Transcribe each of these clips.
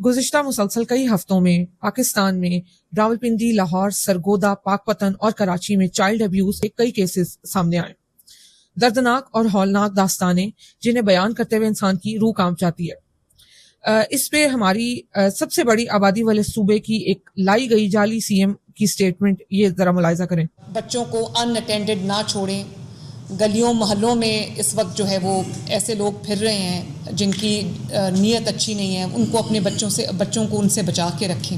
गुज़िश्ता मुसलसल कई हफ्तों में पाकिस्तान में रावलपिंडी, लाहौर, सरगोदा, पाकपतन और कराची में चाइल्ड अब्यूज के कई केसेस सामने आए। दर्दनाक और हौलनाक दास्तानें जिन्हें बयान करते हुए इंसान की रूह कांप जाती है। इस पे हमारी सबसे बड़ी आबादी वाले सूबे की एक लाई गई जाली सीएम की स्टेटमेंट ये जरा मुलाहिजा करें। बच्चों को अनअटेंडेड ना छोड़ें। गलियों मोहल्लों में इस वक्त जो है वो ऐसे लोग फिर रहे हैं जिनकी नीयत अच्छी नहीं है, उनको अपने बच्चों को उनसे बचा के रखें।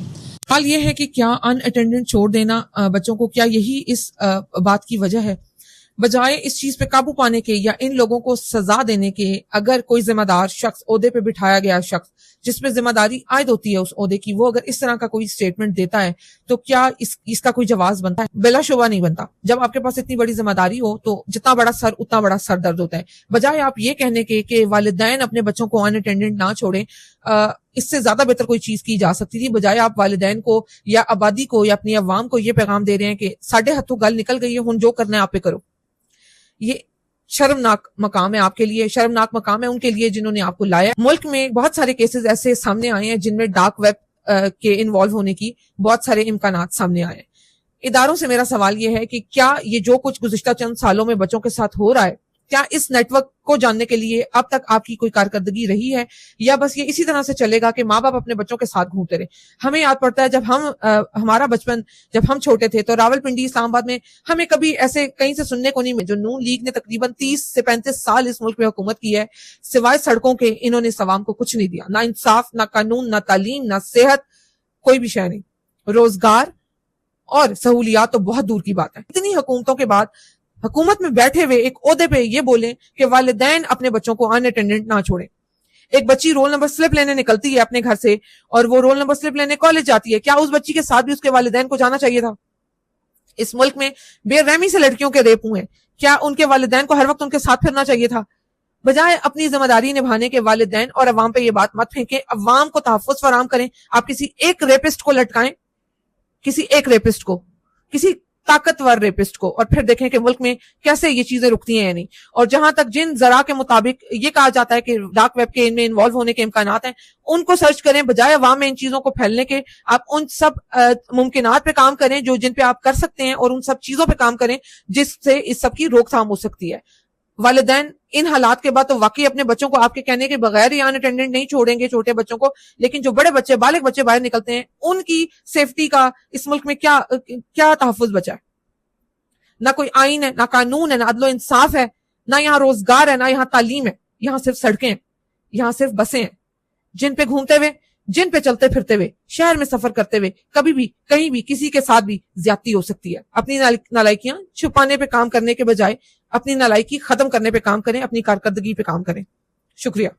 हाल ये है कि क्या अनअटेंडेड छोड़ देना बच्चों को, क्या यही इस बात की वजह है? बजाय इस चीज पे काबू पाने के या इन लोगों को सजा देने के, अगर कोई जिम्मेदार शख्स, ओहदे पे बिठाया गया शख्स जिसपे जिम्मेदारी आयद होती है उस ओहदे की, वो अगर इस तरह का कोई स्टेटमेंट देता है तो क्या इसका कोई जवाब बनता है? बिलाशुबा नहीं बनता। जब आपके पास इतनी बड़ी जिम्मेदारी हो तो जितना बड़ा सर उतना बड़ा सर दर्द होता है। बजाय आप ये कहने के कि वालिदैन अपने बच्चों को अनअटेंडेड ना छोड़ें, इससे ज्यादा बेहतर कोई चीज की जा सकती थी। बजाय आप वालिदैन को या आबादी को या अपनी अवाम को ये पैगाम दे रहे हैं कि साढ़े हथों गल निकल गई है, हुन जो करना है आप पे करो। ये शर्मनाक मकाम है आपके लिए, शर्मनाक मकाम है उनके लिए जिन्होंने आपको लाया। मुल्क में बहुत सारे केसेस ऐसे सामने आए हैं जिनमें डार्क वेब के इन्वॉल्व होने की बहुत सारे इम्कानात सामने आए हैं। इदारों से मेरा सवाल ये है कि क्या ये जो कुछ गुज़िश्ता चंद सालों में बच्चों के साथ हो रहा है, क्या इस नेटवर्क को जानने के लिए अब तक आपकी कोई कारकर्दगी रही है, या बस ये इसी तरह से चलेगा कि माँ बाप अपने बच्चों के साथ घूमते रहे? हमें याद पड़ता है जब हमारा बचपन, जब हम छोटे थे तो रावलपिंडी, इस्लामाबाद में हमें कभी ऐसे कहीं से सुनने को नहीं मिला। जो नून लीग ने तकरीबन 30 से 35 साल इस मुल्क में हुकूमत की है, सिवाय सड़कों के इन्होंने सवाम को कुछ नहीं दिया। ना इंसाफ, ना कानून, ना तालीम, ना सेहत, कोई भी शय नहीं। रोजगार और सहूलियात तो बहुत दूर की बात है। इतनी हुकूमतों के बाद हुकूमत में बैठे हुए एक ओहदे पे ये बोले कि वालिदैन अपने बच्चों को अनअटेंडेड ना छोड़ें। एक बच्ची रोल नंबर स्लिप लेने निकलती है अपने घर से और वो रोल नंबर स्लिप लेने कॉलेज जाती है, क्या उस बच्ची के साथ भी उसके वालिदैन को जाना चाहिए था? इस मुल्क में बेरहमी से लड़कियों के रेप हुए, क्या उनके वालिदैन को हर वक्त उनके साथ फिरना चाहिए था? बजाय अपनी जिम्मेदारी निभाने के वालिदैन और अवाम पे ये बात मत फेंकें, अवाम को तहफ्फुज़ फराहम करें। आप किसी एक रेपिस्ट को लटकाएं, किसी एक रेपिस्ट को, किसी ताकतवर रेपिस्ट को, और फिर देखें कि मुल्क में कैसे ये चीजें रुकती हैं या नहीं। और जहां तक जिन जरा के मुताबिक ये कहा जाता है कि डार्क वेब के इनमें इन्वॉल्व होने के इम्कानात हैं, उनको सर्च करें। बजाय अवाम में इन चीजों को फैलने के, आप उन सब मुमकिनात पे काम करें जो जिन पे आप कर सकते हैं, और उन सब चीजों पे काम करें जिससे इस सब की रोकथाम हो सकती है। वालिदैन इन हालात के बाद तो वाकई अपने बच्चों को आपके कहने के बगैर ही अनअटेंडेड नहीं छोड़ेंगे, छोटे बच्चों को, लेकिन जो बड़े बच्चे, बालिग बच्चे बाहर निकलते हैं, उनकी सेफ्टी का इस मुल्क में क्या तहफ्फुज़ बचा है? ना कोई आइन है, ना कानून है, ना अदलो इंसाफ है, ना यहाँ रोजगार है, ना यहाँ तालीम है। यहाँ सिर्फ सड़कें हैं, यहाँ सिर्फ बसें हैं, जिन पे घूमते हुए, जिन पे चलते फिरते हुए, शहर में सफर करते हुए कभी भी कहीं भी किसी के साथ भी ज्यादती हो सकती है। अपनी नालायकियां छुपाने पे काम करने के बजाय अपनी नालायकी खत्म करने पे काम करें, अपनी कारकर्दगी पे काम करें। शुक्रिया।